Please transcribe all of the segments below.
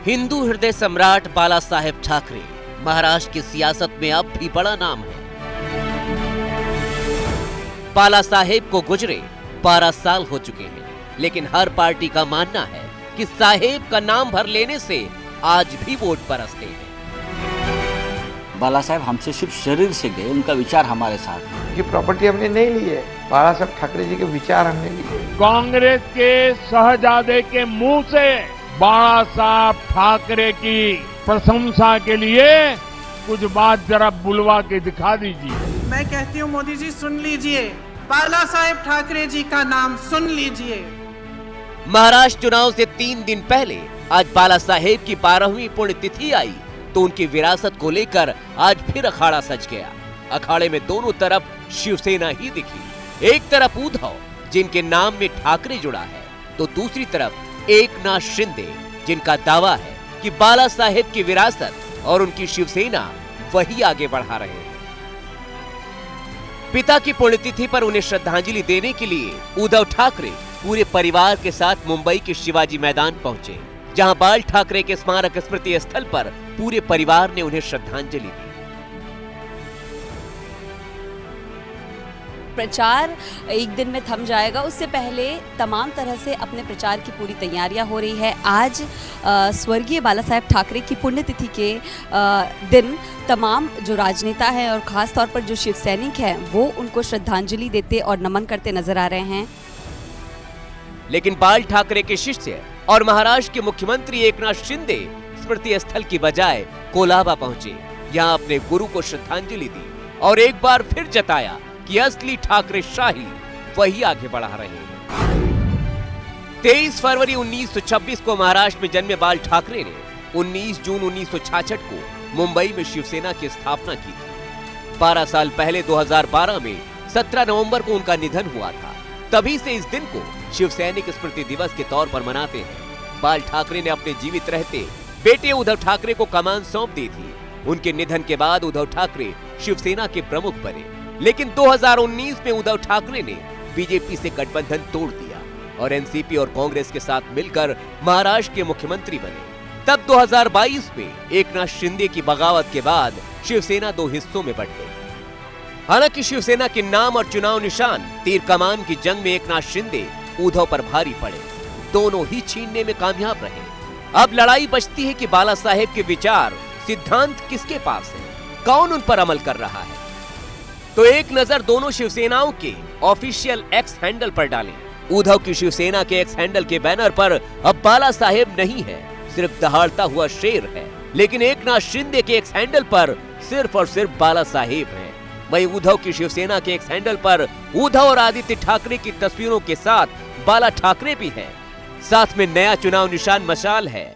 हिंदू हृदय सम्राट बाला साहेब ठाकरे महाराष्ट्र की सियासत में अब भी बड़ा नाम है। बाला साहेब को गुजरे 12 साल हो चुके हैं, लेकिन हर पार्टी का मानना है कि साहेब का नाम भर लेने से आज भी वोट बरसते हैं। बाला साहेब हमसे सिर्फ शरीर से गए, उनका विचार हमारे साथ। ये प्रॉपर्टी हमने नहीं ली है, बाला साहेब ठाकरे जी के विचार हमने लिए। कांग्रेस के शहजादे के मुंह से बाला साहब ठाकरे की प्रशंसा के लिए कुछ बात जरा बुलवा के दिखा दीजिए। मैं कहती हूँ मोदी जी सुन लीजिए, बाला साहेब ठाकरे जी का नाम सुन लीजिए। महाराष्ट्र चुनाव से 3 दिन पहले आज बाला साहेब की 12वीं पुण्यतिथि आई तो उनकी विरासत को लेकर आज फिर अखाड़ा सज गया। अखाड़े में दोनों तरफ शिवसेना ही दिखी। एक तरफ उद्धव जिनके नाम में ठाकरे जुड़ा है, तो दूसरी तरफ एकनाथ शिंदे जिनका दावा है कि बाला साहेब की विरासत और उनकी शिवसेना वही आगे बढ़ा रहे हैं। पिता की पुण्यतिथि पर उन्हें श्रद्धांजलि देने के लिए उद्धव ठाकरे पूरे परिवार के साथ मुंबई के शिवाजी मैदान पहुंचे, जहां बाल ठाकरे के स्मारक स्मृति स्थल पर पूरे परिवार ने उन्हें श्रद्धांजलि दी। प्रचार एक दिन में थम जाएगा, उससे पहले तमाम तरह से अपने प्रचार की पूरी तैयारियां हो रही है। आज स्वर्गीय बाला साहेब ठाकरे की पुण्यतिथि के दिन तमाम जो राजनेता हैं और ख़ास तौर पर जो शिव सैनिक हैं वो उनको श्रद्धांजलि देते और नमन करते नजर आ रहे हैं। लेकिन बाल ठाकरे के शिष्य और महाराष्ट्र के मुख्यमंत्री एकनाथ शिंदे स्मृति स्थल की बजाय कोलाबा पहुंचे, यहां अपने गुरु को श्रद्धांजलि दी और एक बार फिर जताया कि असली ठाकरे शाही वही आगे बढ़ा रहे हैं। 23 फरवरी 1926 को महाराष्ट्र में जन्मे बाल ठाकरे ने 19 जून 1966 को मुंबई में शिवसेना की स्थापना की थी। 12 साल पहले 2012 में 17 नवंबर को उनका निधन हुआ था। तभी से इस दिन को शिव सैनिक स्मृति दिवस के तौर पर मनाते हैं। बाल ठाकरे ने अपने जीवित रहते बेटे उद्धव ठाकरे को कमान सौंप दी थी। उनके निधन के बाद उद्धव ठाकरे शिवसेना के प्रमुख बने, लेकिन 2019 में उद्धव ठाकरे ने बीजेपी से गठबंधन तोड़ दिया और एनसीपी और कांग्रेस के साथ मिलकर महाराष्ट्र के मुख्यमंत्री बने। तब 2022 में एकनाथ शिंदे की बगावत के बाद शिवसेना 2 हिस्सों में बंट गई। हालांकि शिवसेना के नाम और चुनाव निशान तीर कमान की जंग में एकनाथ शिंदे उद्धव पर भारी पड़े, दोनों ही छीनने में कामयाब रहे। अब लड़ाई बचती है कि बाला साहेब के विचार सिद्धांत किसके पास है, कौन उन पर अमल कर रहा है। तो एक नजर दोनों शिवसेनाओं के ऑफिशियल एक्स हैंडल पर डालें। उद्धव की शिवसेना के एक्स हैंडल के बैनर पर अब बाला साहेब नहीं है, सिर्फ दहाड़ता हुआ शेर है। लेकिन एकनाथ शिंदे के एक्स हैंडल पर सिर्फ और सिर्फ बाला साहेब है। वहीं उद्धव की शिवसेना के एक्स हैंडल पर उद्धव और आदित्य ठाकरे की तस्वीरों के साथ बाला ठाकरे भी है। साथ में नया चुनाव निशान मशाल है।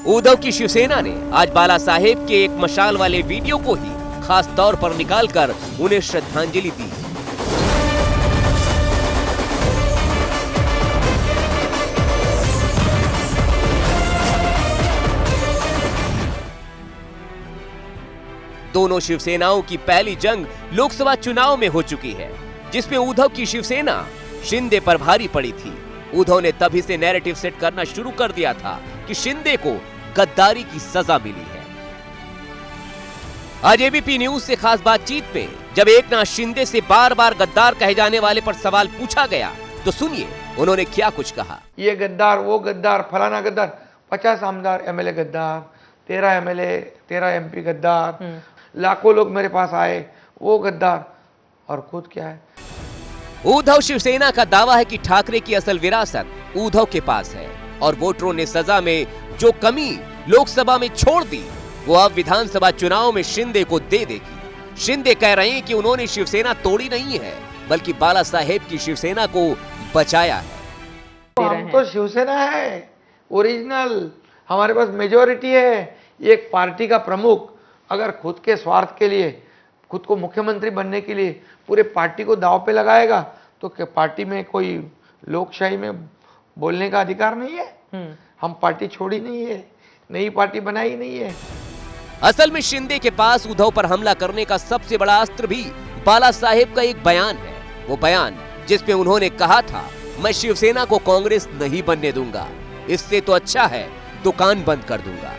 उद्धव की शिवसेना ने आज बाला साहेब के एक मशाल वाले वीडियो को ही खास तौर पर निकालकर उन्हें श्रद्धांजलि दी। दोनों शिवसेनाओं की पहली जंग लोकसभा चुनाव में हो चुकी है, जिसमें उद्धव की शिवसेना शिंदे पर भारी पड़ी थी। उद्धव ने तभी से नैरेटिव सेट करना शुरू कर दिया था कि शिंदे को गद्दारी की सजा मिली है। आज एबीपी न्यूज से खास बातचीत में जब एकनाथ शिंदे से बार-बार गद्दार कहे जाने वाले पर सवाल पूछा गया, तो सुनिए उन्होंने क्या कुछ कहा। ये गद्दार, वो गद्दार, फलाना गद्दार, 50 आमदार एमएलए गद्दार, 13 एमएलए 13 एमपी गद्दार, लाखों लोग मेरे पास आए, वो गद्दार, और खुद क्या है। उद्धव शिवसेना का दावा है कि ठाकरे की असल विरासत उद्धव के पास है और वोटरों ने सजा में जो कमी लोकसभा में छोड़ दी वो अब विधानसभा चुनाव में शिंदे को दे देगी। शिंदे कह रहे हैं कि उन्होंने शिवसेना तोड़ी नहीं है, बल्कि बाला साहेब की शिवसेना को बचाया है। हम तो शिवसेना है ओरिजिनल, हमारे पास मेजोरिटी है। एक पार्टी का प्रमुख अगर खुद के स्वार्थ के लिए, खुद को मुख्यमंत्री बनने के लिए पूरे पार्टी को दांव पे लगाएगा, तो क्या पार्टी में कोई लोकशाही में बोलने का अधिकार नहीं है? हम पार्टी छोड़ी नहीं है, नई पार्टी बनाई नहीं है। असल में शिंदे के पास उद्धव पर हमला करने का सबसे बड़ा अस्त्र भी बाला साहेब का एक बयान है। वो बयान जिसमें उन्होंने कहा था, मैं शिवसेना को कांग्रेस नहीं बनने दूंगा। इससे तो अच्छा है दुकान बंद कर दूंगा।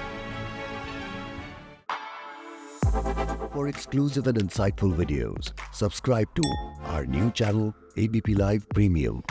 For exclusive and insightful videos, subscribe to our new channel ABP Live Premium.